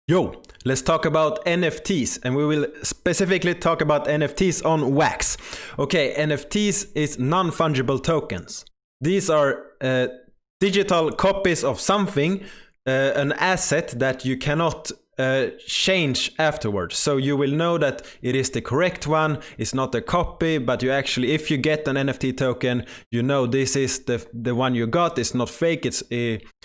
Yo, let's talk about NFTs, and we will specifically talk about NFTs on Wax. Okay, NFTs is non-fungible tokens. These are digital copies of something, an asset that you cannot change afterwards. So you will know that it is the correct one, it's not a copy, but you actually, if you get an NFT token, you know this is the one you got, it's not fake,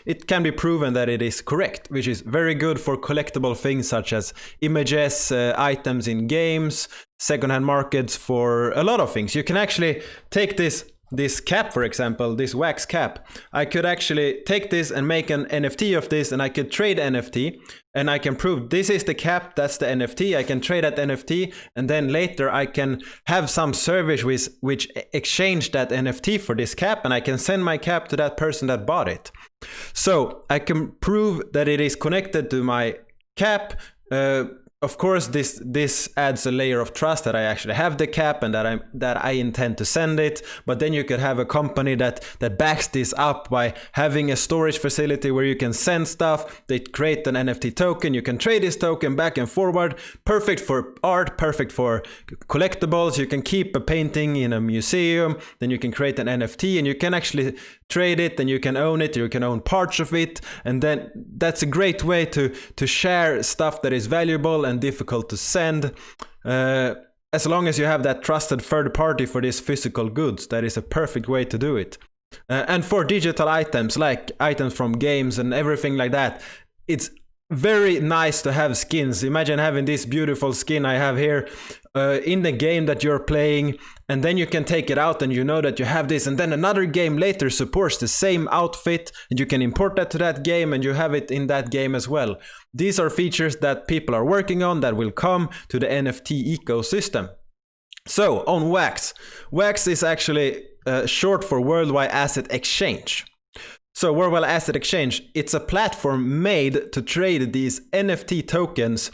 it can be proven that it is correct, which is very good for collectible things such as images, items in games, secondhand markets, for a lot of things. You can actually take this cap, for example, this wax cap. I could actually take this and make an NFT of this, and I could trade NFT, and I can prove this is the cap, that's the NFT. I can trade that NFT, and then later I can have some service which exchange that NFT for this cap, and I can send my cap to that person that bought it. So I can prove that it is connected to my cap. Of course, this adds a layer of trust that I actually have the cap and that I intend to send it. But then you could have a company that backs this up by having a storage facility where you can send stuff. They create an NFT token. You can trade this token back and forward. Perfect for art, perfect for collectibles. You can keep a painting in a museum. Then you can create an NFT and you can actually trade it, and you can own it, you can own parts of it, and then that's a great way to share stuff that is valuable and difficult to send, as long as you have that trusted third party for these physical goods. That is a perfect way to do it. And for digital items, like items from games and everything like that, it's very nice to have skins. Imagine having this beautiful skin I have here in the game that you're playing, and then you can take it out and you know that you have this, and then another game later supports the same outfit and you can import that to that game and you have it in that game as well. These are features that people are working on that will come to the NFT ecosystem. So on Wax is actually short for Worldwide Asset Exchange. So Worldwide Asset Exchange, it's a platform made to trade these NFT tokens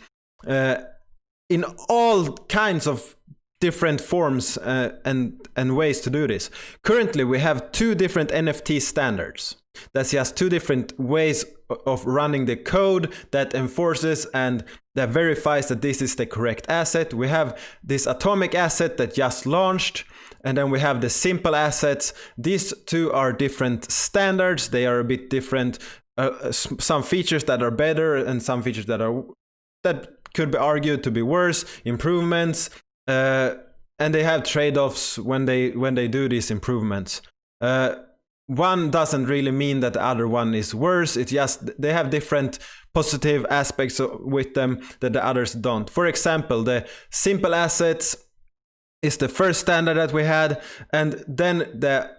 in all kinds of different forms and ways to do this. Currently, we have two different NFT standards. That's just two different ways of running the code that enforces and that verifies that this is the correct asset. We have this atomic asset that just launched, and then we have the simple assets. These two are different standards. They are a bit different. Some features that are better and some features that could be argued to be worse, improvements, and they have trade-offs when they do these improvements. One doesn't really mean that the other one is worse. It's just they have different positive aspects with them that the others don't. For example, the simple assets is the first standard that we had, and then the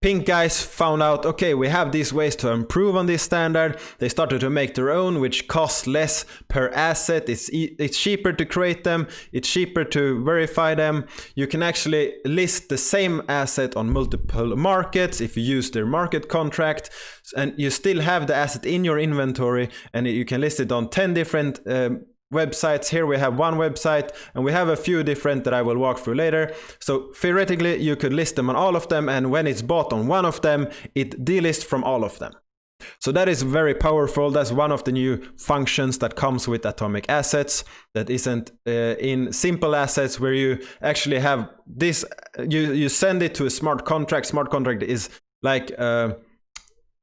pink guys found out, okay, we have these ways to improve on this standard. They started to make their own, which costs less per asset. It's cheaper to create them. It's cheaper to verify them. You can actually list the same asset on multiple markets if you use their market contract, and you still have the asset in your inventory, and you can list it on 10 different websites. Here we have one website, and we have a few different that I will walk through later. So theoretically you could list them on all of them, and when it's bought on one of them, it delists from all of them. So that is very powerful. That's one of the new functions that comes with atomic assets that isn't in simple assets, where you actually have this, you send it to a smart contract. Smart contract is like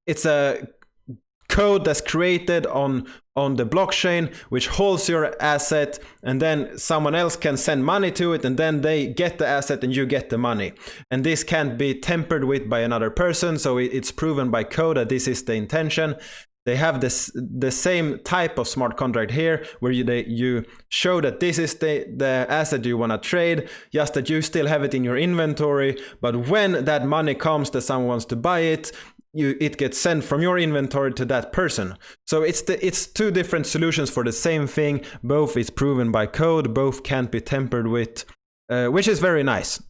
it's a code that's created on the blockchain, which holds your asset, and then someone else can send money to it, and then they get the asset and you get the money. And this can't be tampered with by another person, so it's proven by code that this is the intention. They have the same type of smart contract here, where you show that this is the asset you want to trade, just that you still have it in your inventory, but when that money comes that someone wants to buy it, it gets sent from your inventory to that person. So it's two different solutions for the same thing. Both is proven by code, both can't be tampered with, which is very nice.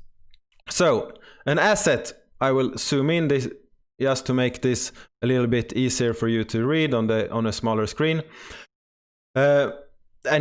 So an asset, I will zoom in this just to make this a little bit easier for you to read on a smaller screen. And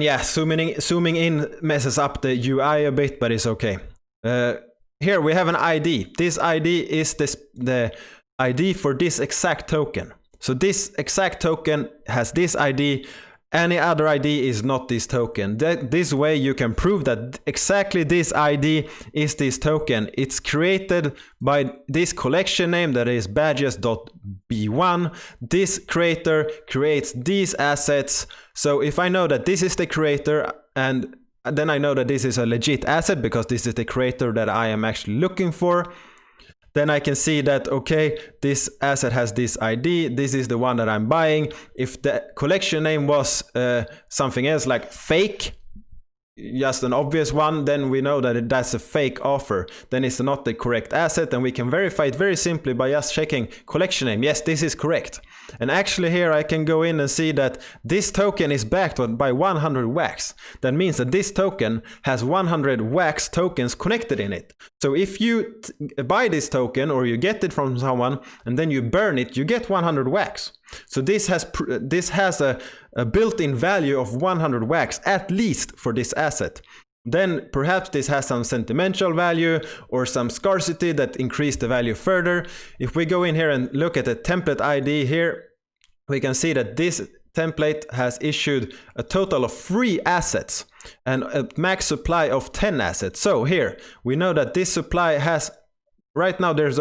yeah, zooming in messes up the UI a bit, but it's okay. Here we have an ID. This ID is the ID for this exact token. So this exact token has this ID. any other ID is not this token. This way you can prove that exactly this ID is this token. It's created by this collection name that is badges.b1. This creator creates these assets. So if I know that this is the creator, and then I know that this is a legit asset because this is the creator that I am actually looking for, then I can see that, okay, this asset has this ID, this is the one that I'm buying. If the collection name was something else like fake, just an obvious one, then we know that that's a fake offer. Then it's not the correct asset, and we can verify it very simply by just checking collection name. Yes, this is correct. And actually here I can go in and see that this token is backed by 100 wax. That means that this token has 100 wax tokens connected in it. So if you buy this token or you get it from someone and then you burn it, you get 100 wax. So this has a built-in value of 100 wax at least for this asset. Then perhaps this has some sentimental value or some scarcity that increase the value further. If we go in here and look at the template ID here, we can see that this template has issued a total of 3 assets and a max supply of 10 assets. So here we know that this supply has, right now it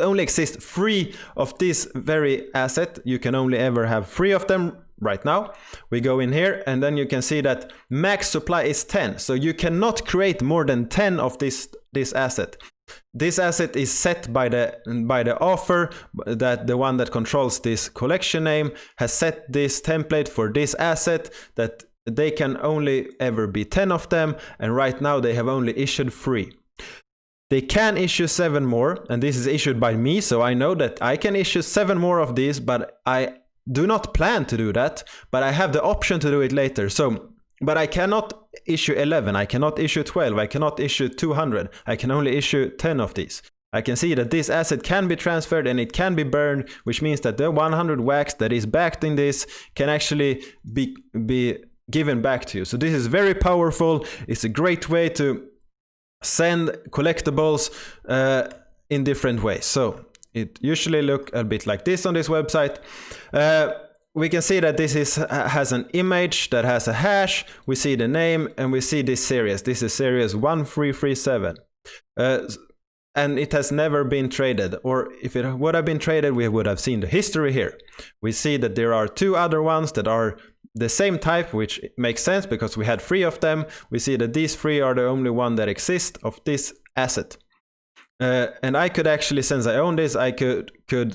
only exists 3 of this very asset. You can only ever have 3 of them right now. We go in here and then you can see that max supply is 10. So you cannot create more than 10 of this asset. This asset is set by the author, that the one that controls this collection name has set this template for this asset, that they can only ever be 10 of them, and right now they have only issued 3. They can issue 7 more, and this is issued by me, so I know that I can issue 7 more of these, but I do not plan to do that, but I have the option to do it later. But I cannot issue 11, I cannot issue 12, I cannot issue 200, I can only issue 10 of these. I can see that this asset can be transferred and it can be burned, which means that the 100 wax that is backed in this can actually be given back to you. So this is very powerful. It's a great way to send collectibles in different ways. So it usually look a bit like this on this website. We can see that this has an image that has a hash. We see the name and we see this series. This is series 1337. And it has never been traded, or if it would have been traded, we would have seen the history here. We see that there are 2 other ones that are the same type, which makes sense because we had 3 of them. We see that these 3 are the only one that exist of this asset. And I could actually, since I own this, I could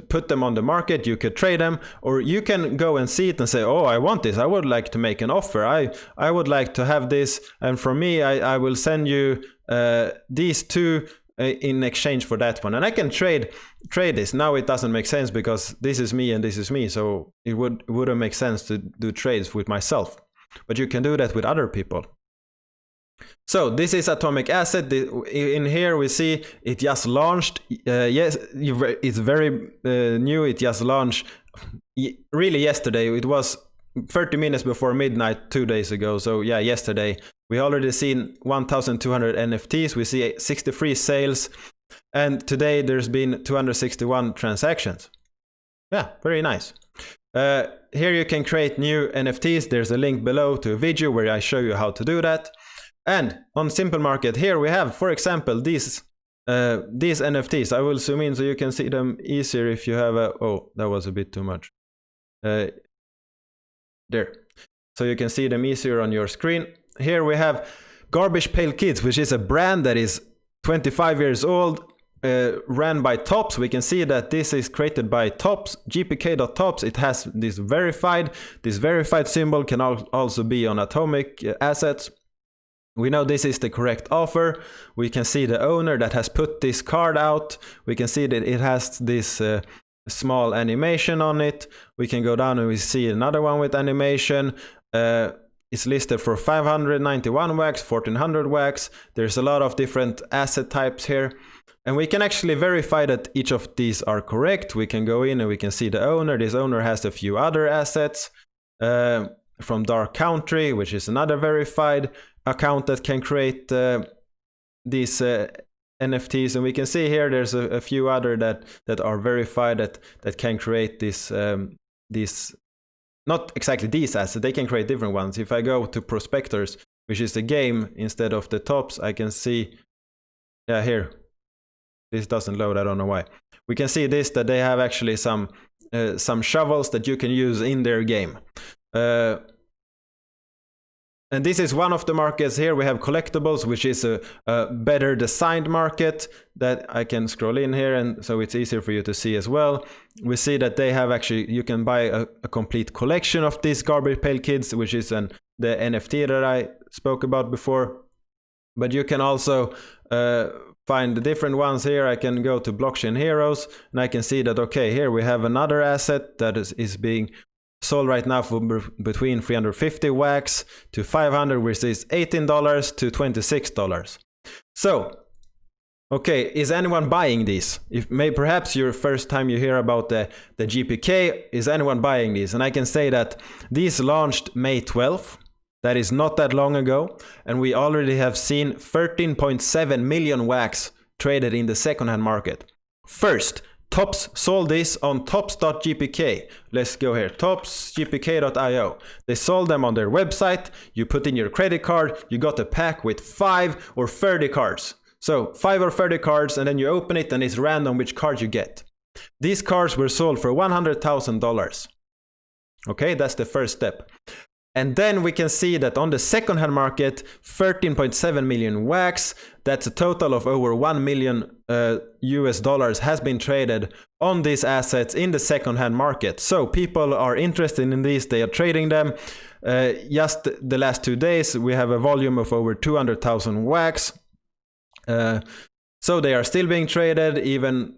put them on the market. You could trade them, or you can go and see it and say, oh, I want this. I would like to make an offer. I would like to have this. And for me, I will send you these 2 in exchange for that one. And I can trade this. Now it doesn't make sense because this is me and this is me. So it wouldn't make sense to do trades with myself. But you can do that with other people. So this is Atomic Asset. In here we see it just launched. Yes, it's very new. It just launched really yesterday. It was 30 minutes before midnight 2 days ago. So yeah, yesterday we already seen 1,200 NFTs. We see 63 sales, and today there's been 261 transactions. Yeah, very nice. Here you can create new NFTs. There's a link below to a video where I show you how to do that. And on Simple Market, here we have, for example, these NFTs. I will zoom in so you can see them easier if you have a... Oh, that was a bit too much. There. So you can see them easier on your screen. Here we have Garbage Pail Kids, which is a brand that is 25 years old, ran by Tops. We can see that this is created by Tops, gpk.tops. It has this verified. This verified symbol can also be on Atomic Assets. We know this is the correct offer. We can see the owner that has put this card out. We can see that it has this small animation on it. We can go down and we see another one with animation. It's listed for 591 wax, 1400 wax. There's a lot of different asset types here. And we can actually verify that each of these are correct. We can go in and we can see the owner. This owner has a few other assets from Dark Country, which is another verified account that can create these NFTs. And we can see here there's a few other that are verified that can create this not exactly these assets, they can create different ones. If I go to Prospectors, which is the game, instead of the tops, I can see, yeah, here, this doesn't load, I don't know why. We can see this, that they have actually some shovels that you can use in their game. And this is one of the markets. Here we have collectibles, which is a better designed market that I can scroll in here, and so it's easier for you to see as well. We see that they have actually, you can buy a complete collection of these Garbage Pail Kids, which is the NFT that I spoke about before. But you can also find the different ones here. I can go to Blockchain Heroes, and I can see that, okay, here we have another asset that is being sold right now for between 350 wax to 500, which is $18 to $26. So, okay, is anyone buying these? If perhaps your first time you hear about the GPK, is anyone buying these? And I can say that these launched May 12th. That is not that long ago, and we already have seen 13.7 million wax traded in the second-hand market. First, Tops sold this on tops.gpk. Let's go here, tops.gpk.io. They sold them on their website. You put in your credit card, you got a pack with 5 or 30 cards. So 5 or 30 cards, and then you open it and it's random which card you get. These cards were sold for $100,000. Okay, that's the first step. And then we can see that on the second-hand market, 13.7 million wax, that's a total of over $1 million US dollars has been traded on these assets in the second-hand market. So people are interested in these, they are trading them. Just the last 2 days, we have a volume of over 200,000 wax. So they are still being traded, even,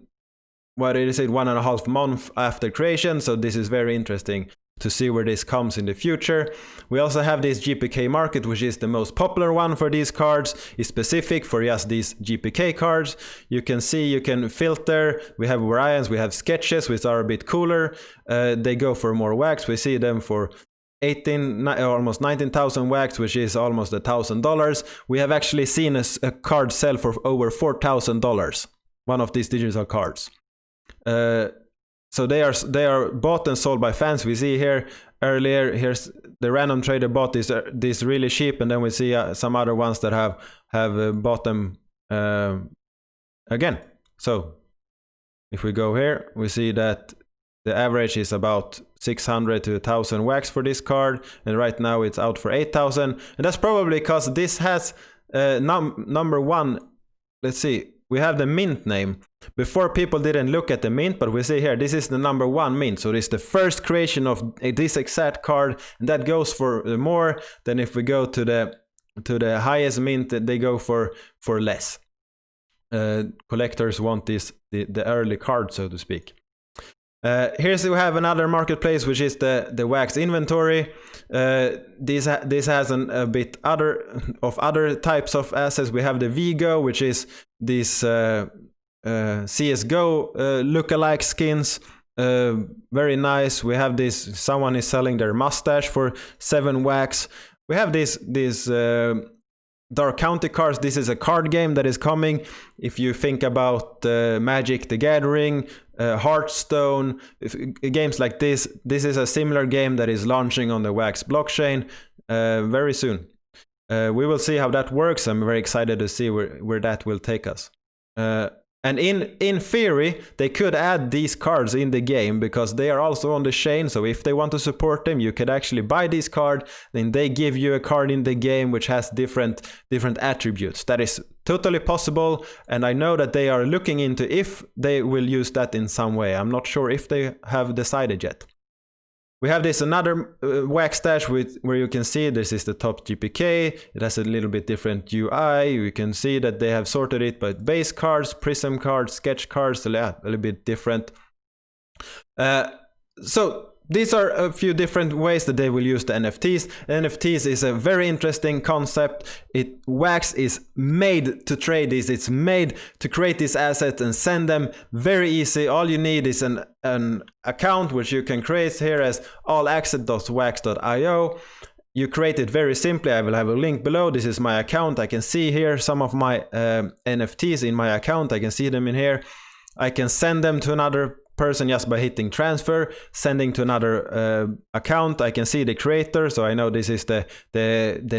what is it, 1.5 months after creation. So this is very interesting to see where this comes in the future. We also have this GPK market, which is the most popular one for these cards. It's specific for just these GPK cards. You can see, you can filter. We have variants, we have sketches, which are a bit cooler. They go for more wax. We see them for almost 19,000 wax, which is almost $1,000. We have actually seen a card sell for over $4,000, one of these digital cards. So they are bought and sold by fans. We see here earlier, here's the random trader bought this really cheap, and then we see some other ones that have bought them again. So if we go here, we see that the average is about 600 to 1,000 wax for this card, and right now it's out for 8,000, and that's probably because this has number one. Let's see. We have the mint name. Before, people didn't look at the mint, but we see here, this is the number 1 mint. So this is the first creation of this exact card, and that goes for more than if we go to the highest mint, they go for less. Collectors want the early card, so to speak. Here's we have another marketplace, which is the wax inventory. This has a bit other types of assets. We have the Vigo, which is these CSGO lookalike skins. Very nice. We have this, someone is selling their mustache for 7 wax. We have this Dark County cards. This is a card game that is coming. If you think about Magic the Gathering, Hearthstone, games like this is a similar game that is launching on the Wax blockchain very soon. We will see how that works. I'm very excited to see where that will take us. And in theory, they could add these cards in the game because they are also on the chain. So if they want to support them, you could actually buy this card. Then they give you a card in the game which has different attributes. That is totally possible. And I know that they are looking into if they will use that in some way. I'm not sure if they have decided yet. We have this another wax stash where you can see this is the top GPK. It has a little bit different UI. You can see that they have sorted it by base cards, prism cards, sketch cards, a little bit different. So these are a few different ways that they will use the NFTs. NFTs is a very interesting concept. Wax is made to trade these. It's made to create these assets and send them very easy. All you need is an account which you can create here as allaccess.wax.io. You create it very simply. I will have a link below. This is my account. I can see here some of my NFTs in my account. I can see them in here. I can send them to another person just by hitting transfer, sending to another account. I can see the creator, so I know this is the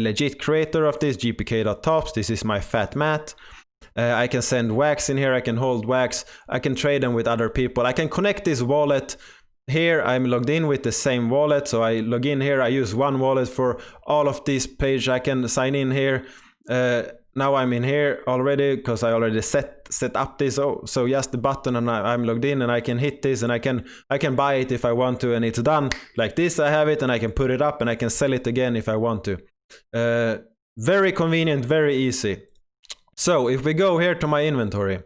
legit creator of this, gpk.tops. This is my fat Matt. I can send wax in here, I can hold wax, I can trade them with other people. I can connect this wallet. Here I'm logged in with the same wallet, so I log in here, I use one wallet for all of these pages. I can sign in here. Now I'm in here already because I already set up this. So just the button and I'm logged in, and I can hit this and I can buy it if I want to, and it's done like this. I have it and I can put it up and I can sell it again if I want to. Very convenient, very easy. So if we go here to my inventory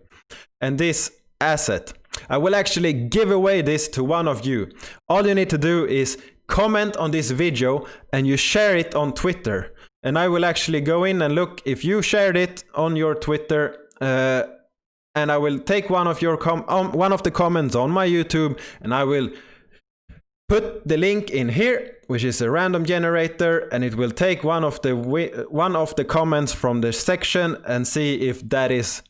and this asset, I will actually give away this to one of you. All you need to do is comment on this video and you share it on Twitter. And I will actually go in and look if you shared it on your Twitter, and I will take one of your one of the comments on my YouTube, and I will put the link in here, which is a random generator, and it will take one of the comments from the section and see if that is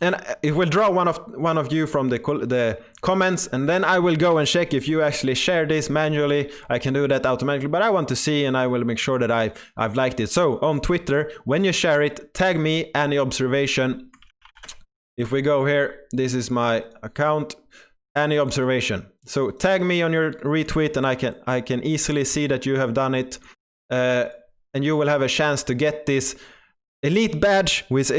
and it will draw one of you from the comments, and then I will go and check if you actually share this manually. I can do that automatically, but I want to see, and I will make sure that I've liked it. So on Twitter, when you share it, tag me, Anyobservation. If we go here, this is my account, Anyobservation. So tag me on your retweet, and I can easily see that you have done it, and you will have a chance to get this elite badge, which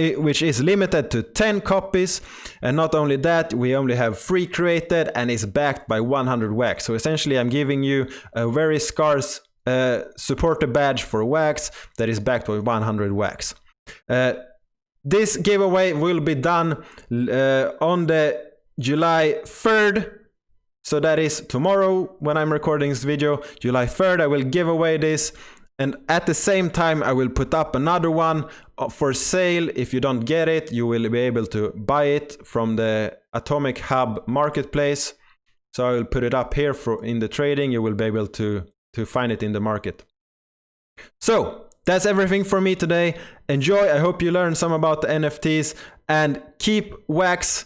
is limited to 10 copies. And not only that, we only have 3 created and is backed by 100 wax. So essentially I'm giving you a very scarce supporter badge for wax that is backed by 100 wax. This giveaway will be done on the July 3rd. So that is tomorrow when I'm recording this video. July 3rd I will give away this. And at the same time, I will put up another one for sale. If you don't get it, you will be able to buy it from the Atomic Hub marketplace. So I will put it up here in the trading. You will be able to find it in the market. So that's everything for me today. Enjoy. I hope you learned some about the NFTs, and keep wax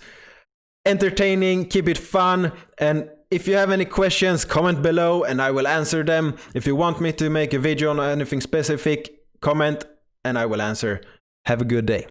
entertaining, keep it fun, and if you have any questions, comment below and I will answer them. If you want me to make a video on anything specific, comment and I will answer. Have a good day.